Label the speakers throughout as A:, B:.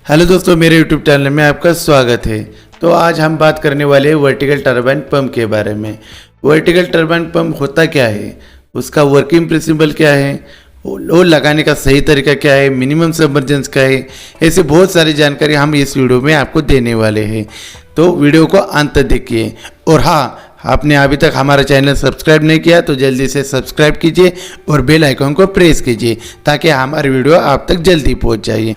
A: Hello दोस्तों, मेरे YouTube channel में आपका स्वागत है। तो आज हम बात करने वाले हैं वर्टिकल टरबाइन पंप के बारे में। वर्टिकल टरबाइन पंप होता क्या है, उसका वर्किंग प्रिंसिपल क्या है, वो लगाने का सही तरीका क्या है, मिनिमम सबमर्जेंस क्या है, ऐसे बहुत सारी जानकारी हम इस वीडियो में आपको देने वाले हैं। तो वीडियो को अंत तक देखिए। और हाँ, आपने अभी तक हमारा चैनल सब्सक्राइब नहीं किया तो जल्दी से सब्सक्राइब कीजिए और बेल आइकन को प्रेस कीजिए ताकि हमारी वीडियो आप तक जल्दी पहुंच जाए।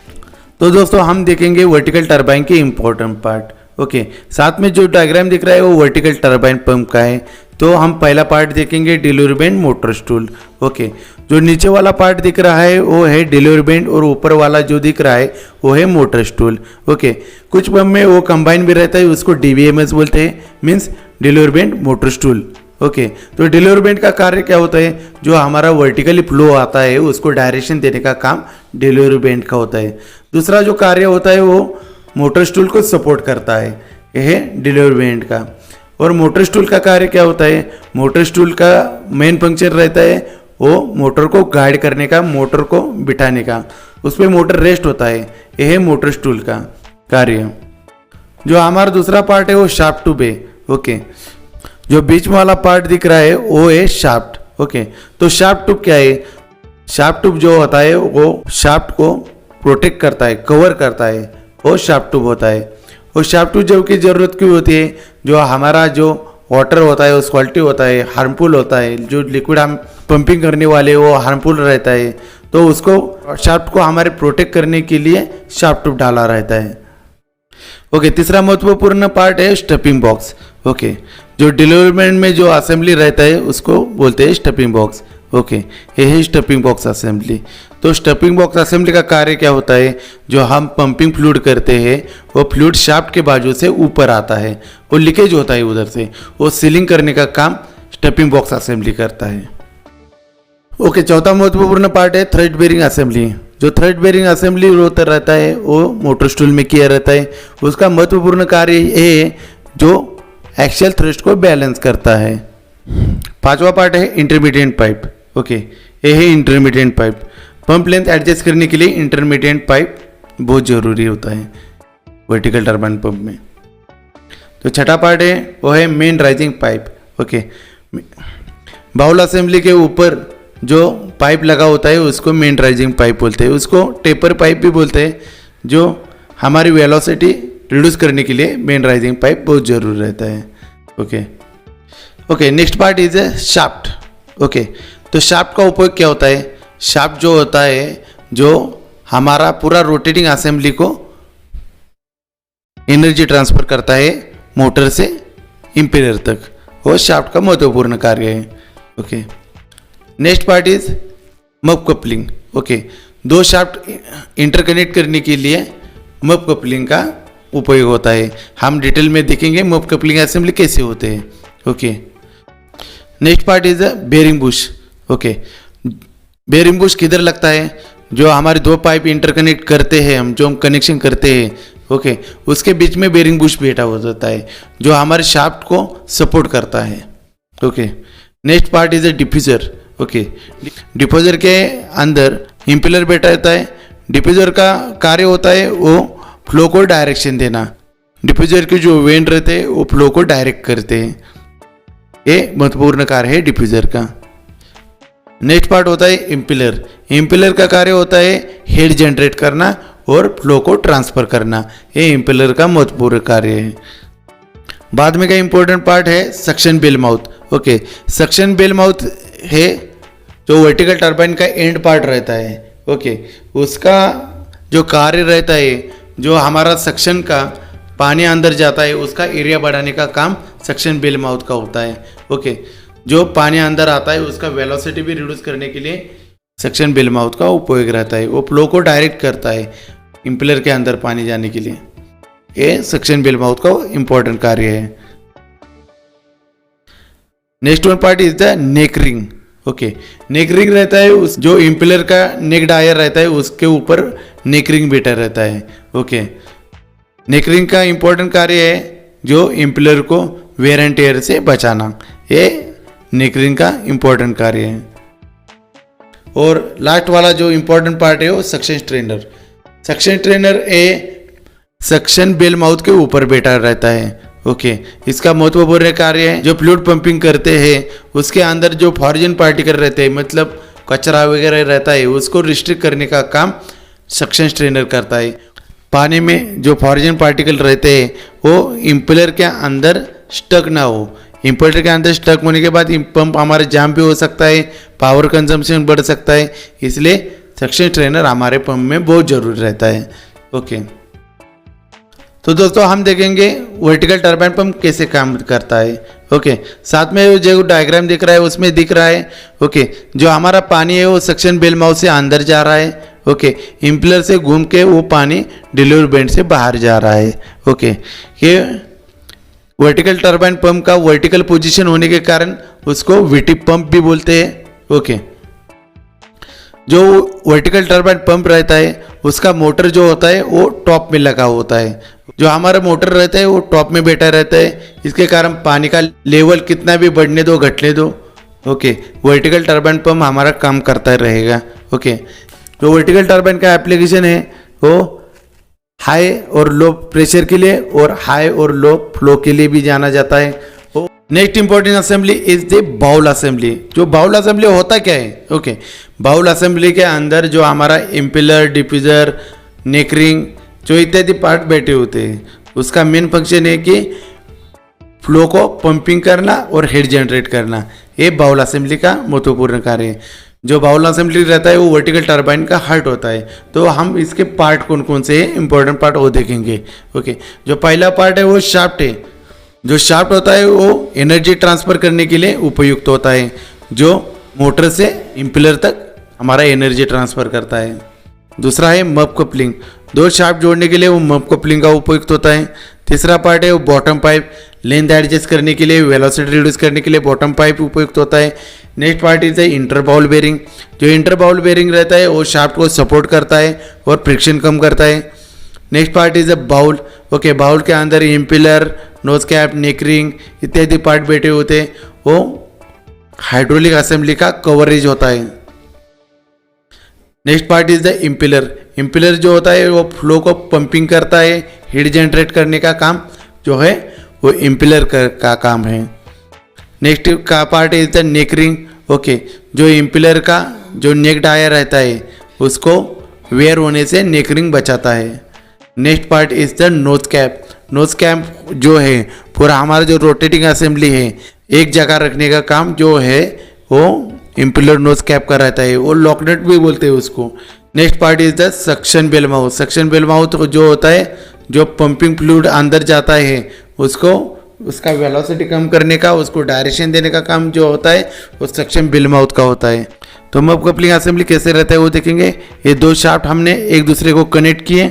A: तो दोस्तों, हम देखेंगे वर्टिकल टरबाइन के इम्पोर्टेंट पार्ट। ओके, साथ में जो डायग्राम दिख रहा है वो वर्टिकल टरबाइन पंप का है। तो हम पहला पार्ट देखेंगे delivery bend motor stool. Okay, जो नीचे वाला पार्ट दिख रहा है वो है डिलीवरी बेंड और ऊपर वाला जो दिख रहा है वो है मोटर स्टूल। ओके, कुछ पंप में वो कंबाइन भी रहता है, उसको डीवीएमएस बोलते हैं, means delivery bend motor stool. Okay, तो डिलीवरी बेंड का कार्य क्या होता है, जो हमारा वर्टिकली फ्लो आता है उसको डायरेक्शन देने का काम डिलीवरी बेंड का होता है। दूसरा जो कार्य होता है वो मोटर स्टूल को सपोर्ट करता है, यह है डिलीवरी बेंड का। और मोटर स्टूल का कार्य क्या होता है, मोटर स्टूल का मेन फंक्शन रहता है वो मोटर को गाइड करने का, मोटर को बिठाने का, उस पर मोटर रेस्ट होता है, यह है मोटर स्टूल का कार्य। जो हमारा दूसरा पार्ट है वो शाफ्ट ट्यूब है। ओके, जो बीच में वाला पार्ट दिख रहा है वो है शाफ्ट। ओके, तो शाफ्ट ट्यूब क्या है, शाफ्ट ट्यूब जो होता है वो शाफ्ट को प्रोटेक्ट करता है, कवर करता है, वो शाफ्ट ट्यूब होता है। और शाफ्ट ट्यूब जब की जरूरत क्यों होती है, जो हमारा जो वाटर होता है वो सॉल्टी होता है, हार्मफुल होता है, जो लिक्विड हम पंपिंग करने वाले वो हार्मफुल रहता है, तो उसको शाफ्ट को हमारे प्रोटेक्ट करने के लिए शाफ्ट ट्यूब डाला रहता है। ओके, तीसरा महत्वपूर्ण पार्ट है स्टफिंग बॉक्स। ओके, जो डिलीवरमेंट में जो असेंबली रहता है उसको बोलते हैं स्टफिंग बॉक्स। ओके, ये है स्टफिंग बॉक्स असेंबली। तो स्टफिंग बॉक्स असेंबली का कार्य क्या होता है, जो हम पंपिंग फ्लूइड करते हैं वो फ्लूइड शाफ्ट के बाजू से ऊपर आता है, वो लीकेज होता है उधर से, वो सीलिंग करने का काम स्टफिंग बॉक्स असेंबली करता है। ओके, चौथा महत्वपूर्ण पार्ट है थ्रेड बेरिंग असेंबली। जो थ्रेड बेरिंग असेंबली होता रहता है वो मोटर स्टूल में किया रहता है। उसका महत्वपूर्ण कार्य है जो एक्सियल थ्रस्ट को बैलेंस करता है। पांचवा पार्ट है इंटरमीडिएट पाइप। ओके, ये है intermediate pipe. Pump length adjust करने के लिए इंटरमीडिएट पाइप बहुत ज़रूरी होता है वर्टिकल टरबाइन पंप में। तो छठा पार्ट है वो है main rising pipe. Okay, bowl assembly के ऊपर जो पाइप लगा होता है उसको मेन राइजिंग पाइप बोलते हैं, उसको टेपर पाइप भी बोलते हैं। जो हमारी वेलोसिटी रिड्यूस करने के लिए मेन राइजिंग पाइप बहुत जरूरी रहता है। Okay, next part is a shaft. Okay, तो शाफ्ट का उपयोग क्या होता है, शाफ्ट जो होता है जो हमारा पूरा रोटेटिंग असेंबली को एनर्जी ट्रांसफर करता है मोटर से इंपीरियर तक, वो शाफ्ट का महत्वपूर्ण कार्य है। Okay, next part is muff coupling. Okay, दो शाफ्ट इंटरकनेक्ट करने के लिए मप कपलिंग का उपयोग होता है। हम डिटेल में देखेंगे मप कपलिंग असेंबली कैसे होते हैं। Okay, next part is bearing bush. Okay, bearing bush किधर लगता है, जो हमारे दो पाइप इंटरकनेक्ट करते हैं, हम जो कनेक्शन करते हैं, ओके, उसके बीच में बेरिंग बुश बैठा होता है जो हमारे शाफ्ट को सपोर्ट करता है। Okay, next part is a diffuser. Okay, diffuser के अंदर इम्पेलर बैठा रहता है। डिफ्यूजर का कार्य होता है वो फ्लो को डायरेक्शन देना। डिफ्यूजर के जो वेंट रहते हैं वो फ्लो को डायरेक्ट करते हैं, ये महत्वपूर्ण कार्य है डिफ्यूजर का। नेक्स्ट पार्ट होता है इम्पेलर। इम्पेलर का कार्य होता है हेड जनरेट करना और फ्लो को ट्रांसफर करना, ये इम्पेलर का महत्वपूर्ण कार्य है। बाद में का इंपॉर्टेंट पार्ट है suction bell mouth. Okay, suction bell mouth है जो वर्टिकल टरबाइन का एंड पार्ट रहता है। ओके, उसका जो कार्य रहता है, जो हमारा सक्शन का पानी अंदर जाता है उसका एरिया बढ़ाने का काम सक्शन बेल माउथ का होता है। ओके, जो पानी अंदर आता है उसका वेलोसिटी भी रिड्यूस करने के लिए सक्शन बेल माउथ का उपयोग रहता है, वो फ्लो को डायरेक्ट करता है इम्पेलर के अंदर पानी जाने के लिए, ये सक्शन बेल माउथ का इंपॉर्टेंट कार्य है। Next one part is the neck ring. Okay, neck ring रहता है उस जो इम्पेलर का नेक डायर रहता है उसके ऊपर नेक रिंग बैठा रहता है। ओके, नेक रिंग का इंपॉर्टेंट कार्य है जो इम्पेलर को वेयर एंड टेयर से बचाना, ये नेक रिंग का इंपॉर्टेंट कार्य है। और लास्ट वाला जो इंपॉर्टेंट पार्ट है वो सक्शन स्ट्रेनर। सक्शन स्ट्रेनर ए सक्शन बेल माउथ के ऊपर बैठा रहता है। ओके, इसका महत्वपूर्ण कार्य है जो फ्लूइड पंपिंग करते हैं उसके अंदर जो फॉरेन पार्टिकल रहते हैं, मतलब कचरा वगैरह रहता है, उसको रिस्ट्रिक्ट करने का काम सक्शन स्ट्रेनर करता है। पानी में जो फॉरेन पार्टिकल रहते हैं वो इम्पेलर के अंदर स्टक ना हो। इम्पेलर के अंदर स्टक होने के बाद पंप हमारे जाम भी हो सकता है, पावर कंजम्पशन बढ़ सकता है, इसलिए सक्शन स्ट्रेनर हमारे पंप में बहुत ज़रूरी रहता है। ओके, तो दोस्तों हम देखेंगे वर्टिकल टरबाइन पंप कैसे काम करता है। ओके, साथ में जो डायग्राम दिख रहा है उसमें दिख रहा है ओके, जो हमारा पानी है वो सक्शन बेल माउथ से अंदर जा रहा है। ओके, इम्पेलर से घूम के वो पानी डिलीवरी बेंड से बाहर जा रहा है। ओके, ये वर्टिकल टरबाइन पंप का वर्टिकल पोजीशन होने के कारण उसको वीटी पंप भी बोलते हैं। ओके, जो वर्टिकल टरबाइन पंप रहता है उसका मोटर जो होता है वो टॉप में लगा होता है। जो हमारा मोटर रहता है वो टॉप में बैठा रहता है, इसके कारण पानी का लेवल कितना भी बढ़ने दो घटने दो, ओके, वर्टिकल टरबाइन पंप हमारा काम करता रहेगा। ओके, जो वर्टिकल टरबाइन का एप्लीकेशन है वो हाई और लो प्रेशर के लिए और हाई और लो फ्लो के लिए भी जाना जाता है। Next important assembly is the bowl assembly. जो बाउल असेंबली होता क्या है? ओके, बाउल असेंबली के अंदर जो हमारा इम्पेलर, डिफ्यूजर, नेक रिंग जो इत्यादि पार्ट बैठे होते हैं, उसका मेन फंक्शन है कि फ्लो को पंपिंग करना और हेड जनरेट करना। ये बाउल असेंबली का महत्वपूर्ण कार्य है। जो बाउल असेंबली रहता है वो वर्टिकल टरबाइन का हार्ट होता है। तो हम इसके पार्ट कौन कौन से हैं, इंपॉर्टेंट पार्ट वो देखेंगे। ओके, जो पहला पार्ट है वो शाफ्ट है। जो शाफ्ट होता है वो एनर्जी ट्रांसफर करने के लिए उपयुक्त होता है, जो मोटर से इम्पेलर तक हमारा एनर्जी ट्रांसफर करता है। दूसरा है मब कपलिंग, दो शाफ्ट जोड़ने के लिए वो मब कपलिंग का उपयुक्त होता है। तीसरा पार्ट है वो बॉटम पाइप, लेंथ एडजस्ट करने के लिए, वेलोसिटी रिड्यूस करने के लिए बॉटम पाइप उपयुक्त होता है। Next part is the inter bowl bearing. जो इंटर बाउल बेरिंग रहता है वो शाफ्ट को सपोर्ट करता है और फ्रिक्शन कम करता है। Next part is the bowl. Okay, bowl के अंदर impeller, nose cap, neck ring इत्यादि पार्ट बैठे होते हैं, वो हाइड्रोलिक असेंबली का कवरेज होता है। Next part is the impeller. Impeller जो होता है वो फ्लो को पंपिंग करता है, हीट जनरेट करने का काम जो है वो इम्पेलर का काम है। नेक्स्ट का part is the neck ring. Okay, जो इम्पेलर का जो नेक डायर रहता है उसको वेयर होने से नेक रिंग बचाता है। Next part is the nose cap. Nose cap जो है पूरा हमारा जो रोटेटिंग असेंबली है एक जगह रखने का काम जो है वो इम्पेलर नोज कैप का रहता है, वो लॉकनेट भी बोलते हैं उसको। Next part is the suction bell mouth. Suction bell mouth जो होता है जो पंपिंग फ्लूइड अंदर जाता है उसको उसका वेलोसिटी कम करने का, उसको डायरेक्शन देने का काम जो होता है वो सक्शन बेल माउथ का होता है। तो मब कपलिंग असेंबली कैसे रहता है वो देखेंगे। ये दो शाफ्ट हमने एक दूसरे को कनेक्ट किए।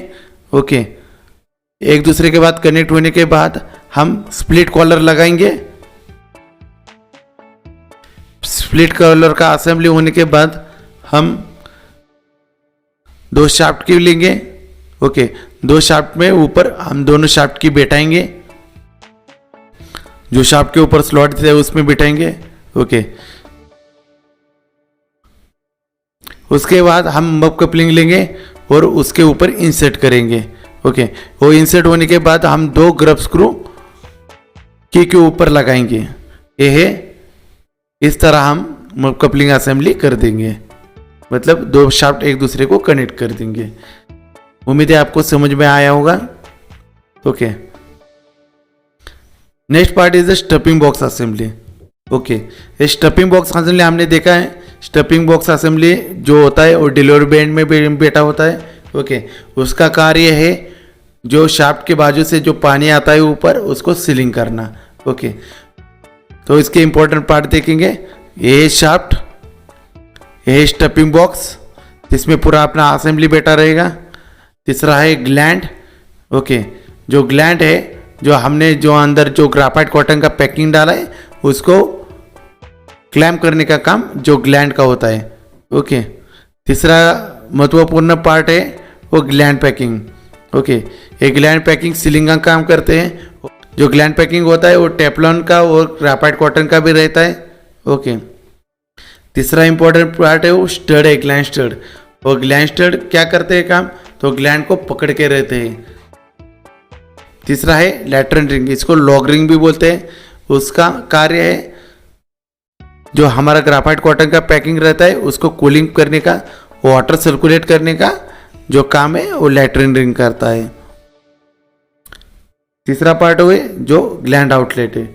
A: ओके, एक दूसरे के बाद कनेक्ट होने के बाद हम स्प्लिट कॉलर लगाएंगे। स्प्लिट कॉलर का असेंबली होने के बाद हम दो शाफ्ट की लेंगे। ओके, दो शाफ्ट में ऊपर हम दोनों शाफ्ट की बैठाएंगे, जो शाफ्ट के ऊपर स्लॉट है उसमें बैठाएंगे। ओके, उसके बाद हम मब कपलिंग लेंगे और उसके ऊपर इंसर्ट करेंगे। ओके, वो इंसर्ट होने के बाद हम दो ग्रब स्क्रू की के ऊपर लगाएंगे। ये है इस तरह हम मब कपलिंग असेंबली कर देंगे, मतलब दो शाफ्ट एक दूसरे को कनेक्ट कर देंगे। उम्मीद है आपको समझ में आया होगा। Okay, next part is the stuffing box assembly. Okay, ये स्टफिंग बॉक्स असेंबली हमने देखा है। स्टफिंग बॉक्स असेंबली जो होता है वो डिलीवरी बेंड में बैठा होता है। ओके, उसका कार्य है जो शाफ्ट के बाजू से जो पानी आता है ऊपर उसको सीलिंग करना। ओके, तो इसके इंपॉर्टेंट पार्ट देखेंगे। ये शाफ्ट, ये स्टफिंग बॉक्स जिसमें पूरा अपना असेंबली बैठा रहेगा। तीसरा है ग्लैंड। ओके, जो ग्लैंड है जो हमने जो अंदर जो ग्राफाइट कॉटन का पैकिंग डाला है उसको क्लैम्प करने का काम जो ग्लैंड का होता है। ओके, तीसरा महत्वपूर्ण पार्ट है वो ग्लैंड पैकिंग। ओके, ये ग्लैंड पैकिंग सीलिंग का काम करते हैं। जो ग्लैंड पैकिंग होता है वो टेफ्लॉन का और ग्राफाइट कॉटन का भी रहता है। ओके, तीसरा इंपॉर्टेंट पार्ट है वो स्टड है, ग्लैंड स्टड। और ग्लैंड स्टड क्या करते हैं काम, तो ग्लैंड को पकड़ के रहते हैं। तीसरा है लैट्रन रिंग, इसको लॉग रिंग भी बोलते हैं। उसका कार्य है जो हमारा ग्राफाइट कॉटन का पैकिंग रहता है उसको कूलिंग करने का, वाटर सर्कुलेट करने का जो काम है वो लैट्रिन रिंग करता है। तीसरा पार्ट हुए जो ग्लैंड आउटलेट है।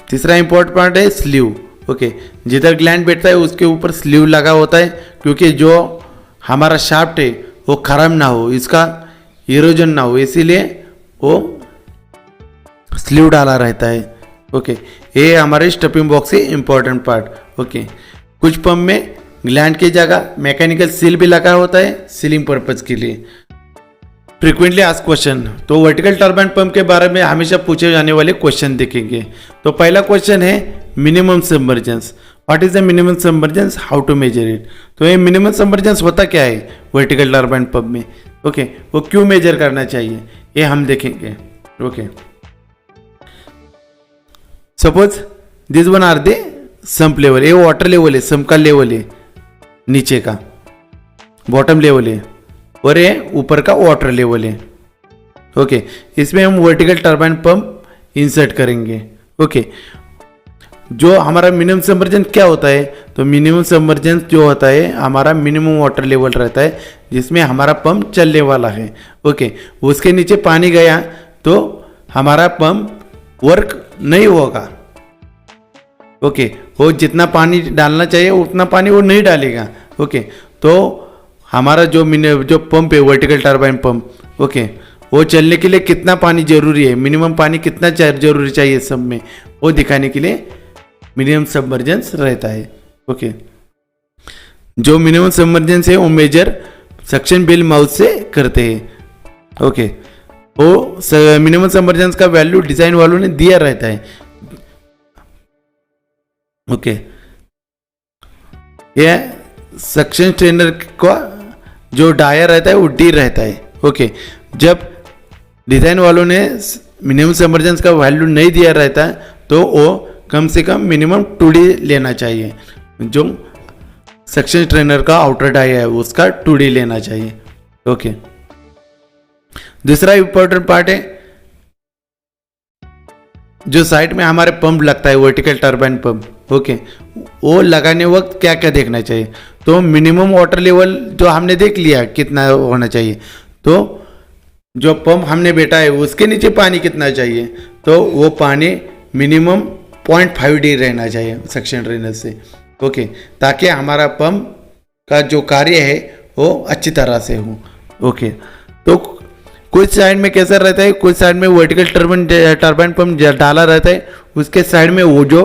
A: तीसरा इंपॉर्टेंट पार्ट है स्लीव। ओके, जिधर ग्लैंड बैठता है उसके ऊपर स्लीव लगा होता है, क्योंकि जो हमारा शाफ्ट है वो खराब ना हो, इसका इरोजन ना हो, इसीलिए वो स्लीव डाला रहता है। ओके, ये हमारे स्टफिंग बॉक्स के इंपॉर्टेंट पार्ट। ओके, कुछ पंप में ग्लैंड की जगह मैकेनिकल सील भी लगा होता है सीलिंग पर्पज के लिए। फ्रीक्वेंटली आस्क्ड क्वेश्चन, तो वर्टिकल टर्बाइन पंप के बारे में हमेशा पूछे जाने वाले क्वेश्चन देखेंगे। तो पहला क्वेश्चन है minimum submergence. What is the minimum submergence, how to measure it. तो ये मिनिमम सबमर्जेंस होता क्या है वर्टिकल टर्बाइन पंप में। ओके, वो क्यों मेजर करना चाहिए ये हम देखेंगे। Okay, suppose this one are the sump level, ये वाटर लेवल है, सम्प का लेवल है, नीचे का बॉटम लेवल है, और ये ऊपर का वाटर लेवल है। ओके, इसमें हम वर्टिकल टर्बाइन पंप इंसर्ट करेंगे। ओके, जो हमारा मिनिमम सबमर्जेंस क्या होता है, तो मिनिमम सबमर्जेंस जो होता है हमारा मिनिमम वाटर लेवल रहता है जिसमें हमारा पंप चलने वाला है। ओके, उसके नीचे पानी गया तो हमारा पंप वर्क नहीं होगा। ओके, वो जितना पानी डालना चाहिए उतना पानी वो नहीं डालेगा। ओके, तो हमारा जो पंप है वर्टिकल टर्बाइन पंप, ओके, वो चलने के लिए कितना पानी जरूरी है, मिनिमम पानी कितना जरूरी चाहिए सब में, वो दिखाने के लिए मिनिमम सबमर्जेंस रहता है। ओके, जो मिनिमम सबमर्जेंस है वो मेजर सक्शन बिल माउथ से करते हैं। ओके, वो मिनिमम सबमर्जेंस का वैल्यू डिजाइन वालों ने दिया रहता है। ओके, यह सक्शन स्ट्रेनर का जो डायर रहता है वो डी रहता है। ओके, जब डिजाइन वालों ने मिनिमम सबमर्जेंस का वैल्यू नहीं दिया रहता है तो वो कम से कम मिनिमम 2D लेना चाहिए। जो सक्शन स्ट्रेनर का आउटर डाई है उसका 2D लेना चाहिए। ओके, दूसरा इंपॉर्टेंट पार्ट है जो साइड में हमारे पंप लगता है वर्टिकल टर्बाइन पंप। ओके, वो लगाने वक्त क्या क्या देखना चाहिए, तो मिनिमम वाटर लेवल जो हमने देख लिया कितना होना चाहिए, तो जो पंप हमने बैठा है उसके नीचे पानी कितना चाहिए, तो वो पानी मिनिमम 0.5D रहना चाहिए सक्शन ड्रेनर से। ओके, ताकि हमारा पंप का जो कार्य है वो अच्छी तरह से हो। ओके, तो कुछ साइड में कैसा रहता है, कुछ साइड में वर्टिकल टर्बाइन पंप डाला रहता है, उसके साइड में वो जो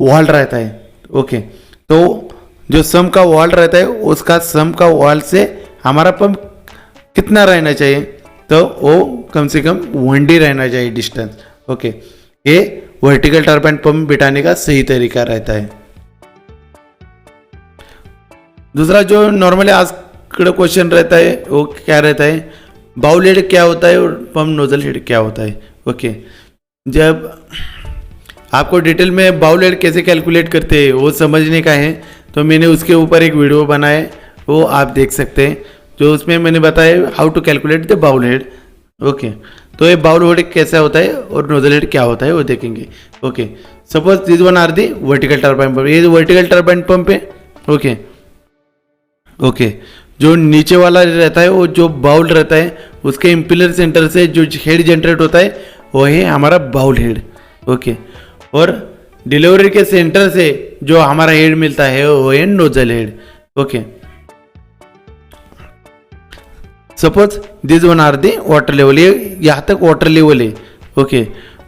A: वॉल रहता है। ओके, तो जो सम का वॉल रहता है उसका सम का वॉल से हमारा पंप कितना रहना चाहिए, तो वो कम से कम 1D रहना चाहिए डिस्टेंस। ओके, ये वर्टिकल टर्बाइन पंप बिठाने का सही तरीका रहता है। दूसरा जो नॉर्मली आज क्वेश्चन रहता है वो क्या रहता है, बाउल हेड क्या होता है और पंप नोजल हेड क्या होता है। ओके, जब आपको डिटेल में बाउल हेड कैसे कैलकुलेट करते हैं वो समझने का है तो मैंने उसके ऊपर एक वीडियो बनाया है, वो आप देख सकते हैं, जो उसमें मैंने बताया how to calculate the bowl head. Okay, तो ये बाउल हेड कैसा होता है और नोजल हेड क्या होता है वो देखेंगे। Okay, suppose this one are the vertical turbine pump, ये वर्टिकल टर्बाइन पंप है। ओके, ओके, जो नीचे वाला रहता है वो जो बाउल रहता है उसके इम्पिलर सेंटर से जो हेड जनरेट होता है वो है हमारा बाउल हेड। ओके, और डिलीवरी के सेंटर से जो हमारा हेड मिलता है वो है nozzle head. Okay, suppose this one are the water level, ये यहाँ तक वाटर लेवल है। ओके,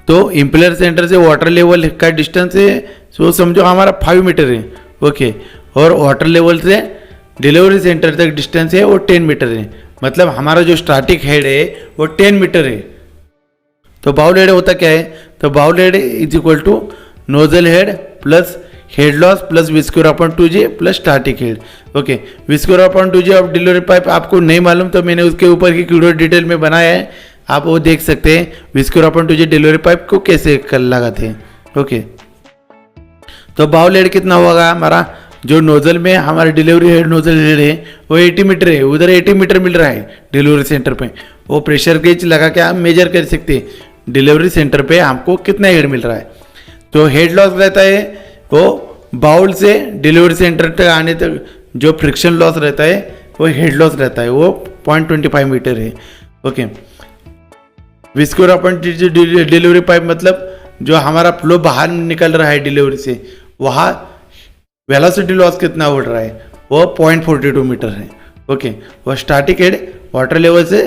A: तो इम्पिलर सेंटर से वाटर लेवल का डिस्टेंस है वो समझो हमारा 5 मीटर है। ओके, और वाटर लेवल से डिलीवरी सेंटर तक डिस्टेंस है वो 10 मीटर है, मतलब हमारा जो स्टार्टिंग हेड है वो 10 मीटर है। तो बाउल हेड होता क्या है, तो bowl head is equal to nozzle head plus head loss plus V square upon 2G plus starting head. Okay, V square upon 2G of delivery pipe आपको नहीं मालूम तो मैंने उसके ऊपर की वीडियो डिटेल में बनाया है, आप वो देख सकते हैं विस्क्यूर अपॉन 2G डिलीवरी पाइप को कैसे कर लगाते हैं। ओके, तो बाउल हेड कितना होगा हमारा, जो नोजल में हमारा डिलीवरी हेड नोजल हेड है वो 80 मीटर है, उधर 80 मीटर मिल रहा है डिलीवरी सेंटर पे, वो प्रेशर गेज लगा के आप मेजर कर सकते हैं डिलीवरी सेंटर पे हमको कितना हेड मिल रहा है। तो हेड लॉस रहता है वो बाउल से डिलीवरी सेंटर तक आने तक जो फ्रिक्शन लॉस रहता है वो हेड लॉस रहता है, वो 0.25 मीटर है। ओके, विस्कोर अपन डिलीवरी पाइप मतलब जो हमारा फ्लो बाहर निकल रहा है डिलीवरी से, वहाँ वेलोसिटी लॉस कितना हो रहा है वो 0.42 मीटर है। ओके, वो स्टैटिक हेड वाटर लेवल से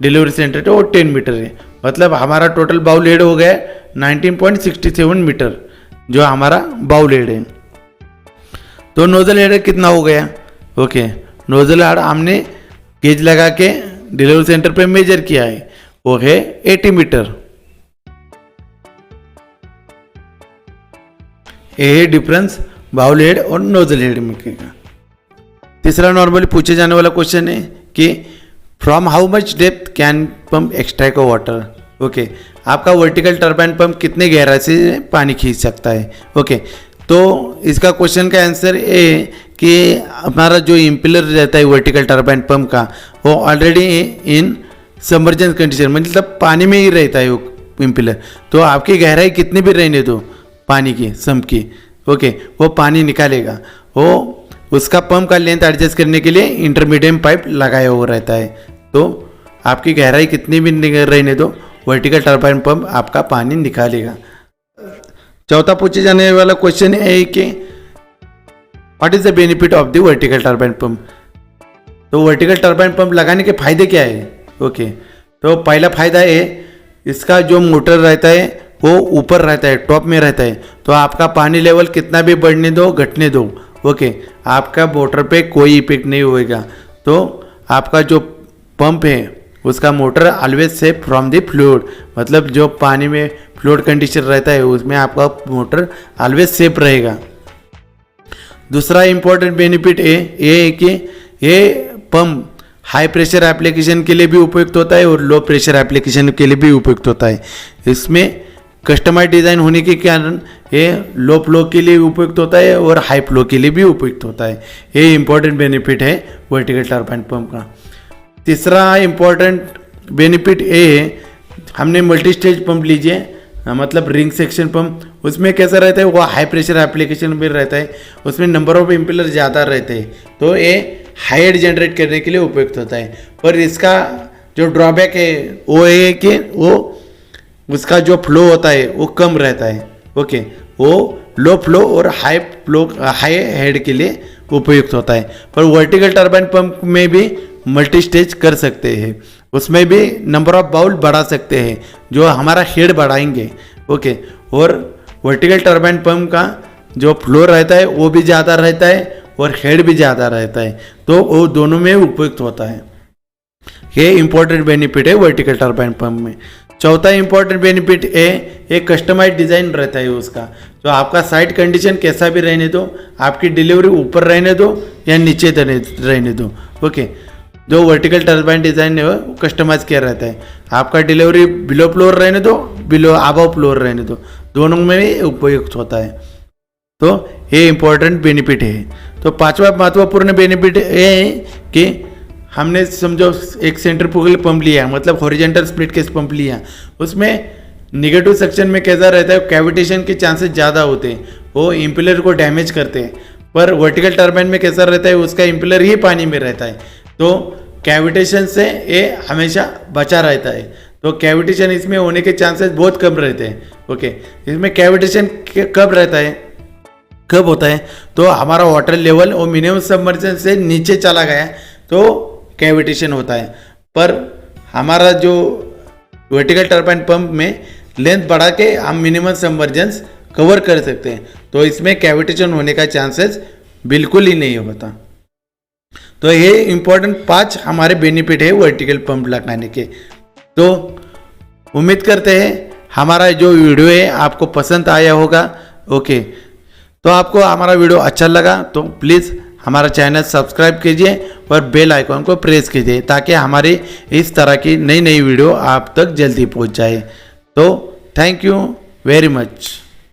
A: डिलीवरी सेंटर तो वो 10 मीटर है, मतलब हमारा टोटल बाउल हेड हो गया 19.67 मीटर जो हमारा बाउल हेड है। तो नोजल हेड कितना हो गया। ओके, नोजल हेड हमने गेज लगा के डिलीवरी सेंटर पे मेजर किया है, वो है 80 मीटर। ये डिफरेंस बाउल हेड और नोजल हेड में का। तीसरा नॉर्मली पूछे जाने वाला क्वेश्चन है कि from how much depth can pump extract water. Okay, आपका वर्टिकल टर्बाइन पंप कितने गहराई से पानी खींच सकता है। ओके, तो इसका क्वेश्चन का आंसर ये कि हमारा जो इम्पिलर रहता है वर्टिकल टर्बाइन पंप का, वो ऑलरेडी इन सबमर्जेंस कंडीशन मतलब पानी में ही रहता है वो इम्पिलर। तो आपकी गहराई कितनी भी रहने दो पानी की सम्प की, ओके, वो पानी निकालेगा। वो उसका पंप का लेंथ एडजस्ट करने के लिए इंटरमीडिएट पाइप लगाया हुआ रहता है। तो आपकी गहराई कितनी भी रहने दो, वर्टिकल टर्बाइन पंप आपका पानी निकालेगा। चौथा पूछे जाने वाला क्वेश्चन है कि what is the benefit of the vertical turbine pump. तो वर्टिकल टर्बाइन पंप लगाने के फायदे क्या है। ओके, तो पहला फायदा है इसका जो मोटर रहता है वो ऊपर रहता है, टॉप में रहता है। तो आपका पानी लेवल कितना भी बढ़ने दो घटने दो, ओके, आपका मोटर पे कोई इफेक्ट नहीं होएगा। तो आपका जो पंप है उसका motor always safe from the fluid, मतलब जो पानी में फ्लूइड कंडीशन रहता है उसमें आपका मोटर ऑलवेज सेफ रहेगा। दूसरा इंपॉर्टेंट बेनिफिट ये है कि ये पंप हाई प्रेशर एप्लीकेशन के लिए भी उपयुक्त होता है और लो प्रेशर एप्लीकेशन के लिए भी उपयुक्त होता है। इसमें कस्टमाइज डिज़ाइन होने के कारण ये लो फ्लो के लिए उपयुक्त होता है और हाई फ्लो के लिए भी उपयुक्त होता है। ये इंपॉर्टेंट बेनिफिट है वर्टिकल टर्बाइन पंप का। तीसरा इंपॉर्टेंट बेनिफिट ये है, हमने मल्टी स्टेज पंप लीजिए, मतलब रिंग सेक्शन पंप, उसमें कैसा रहता है वो हाई प्रेशर एप्लीकेशन में रहता है, उसमें नंबर ऑफ इम्पिलर ज़्यादा रहते हैं, तो ये हाई हेड जनरेट करने के लिए उपयुक्त होता है। पर इसका जो ड्रॉबैक है वो है कि वो उसका जो फ्लो होता है वो कम रहता है। ओके, वो लो फ्लो और हाई हेड के लिए उपयुक्त होता है। पर वर्टिकल टर्बाइन पंप में भी मल्टी स्टेज कर सकते हैं, उसमें भी नंबर ऑफ बाउल बढ़ा सकते हैं जो हमारा हेड बढ़ाएंगे। ओके, और वर्टिकल टर्बाइन पंप का जो फ्लो रहता है वो भी ज़्यादा रहता है और हेड भी ज़्यादा रहता है, तो वो दोनों में उपयुक्त होता है। ये इंपॉर्टेंट बेनिफिट है वर्टिकल टर्बाइन पंप में। चौथा इंपॉर्टेंट बेनिफिट है एक कस्टमाइज डिज़ाइन रहता है उसका, जो आपका साइट कंडीशन कैसा भी रहने दो, आपकी डिलीवरी ऊपर रहने दो या नीचे रहने दो। ओके, जो वर्टिकल टर्बाइन डिज़ाइन है वो कस्टमाइज किया रहता है। आपका डिलीवरी बिलो फ्लोर रहने दो, बिलो अबव फ्लोर रहने दो, दोनों में भी उपयुक्त होता है। तो ये इंपॉर्टेंट बेनिफिट है। तो पांचवा महत्वपूर्ण बेनिफिट ये है कि हमने समझो एक सेंट्रीफ्यूगल पंप लिया, मतलब हॉरिजॉन्टल स्प्लिट केस पंप लिया, उसमें निगेटिव सेक्शन में कैसा रहता है, कैविटेशन के चांसेस ज़्यादा होते हैं, वो इम्पिलर को डैमेज करते हैं। पर वर्टिकल टर्बाइन में कैसा रहता है, उसका इम्पिलर ही पानी में रहता है, तो कैविटेशन से ये हमेशा बचा रहता है। तो कैविटेशन इसमें होने के चांसेस बहुत कम रहते हैं। ओके, इसमें कैविटेशन कब रहता है, कब होता है, तो हमारा वाटर लेवल और मिनिमम सबमर्जन से नीचे चला गया तो कैविटेशन होता है। पर हमारा जो वर्टिकल टर्बाइन पंप में लेंथ बढ़ा के हम मिनिमम सबमर्जेंस कवर कर सकते हैं, तो इसमें कैविटेशन होने का चांसेस बिल्कुल ही नहीं होता। तो ये इंपॉर्टेंट 5 हमारे बेनिफिट है वर्टिकल पंप लगाने के। तो उम्मीद करते हैं हमारा जो वीडियो है आपको पसंद आया होगा। ओके, तो आपको हमारा वीडियो अच्छा लगा तो प्लीज़ हमारा चैनल सब्सक्राइब कीजिए और बेल आइकॉन को प्रेस कीजिए ताकि हमारी इस तरह की नई नई वीडियो आप तक जल्दी पहुंच जाए। तो थैंक यू वेरी मच।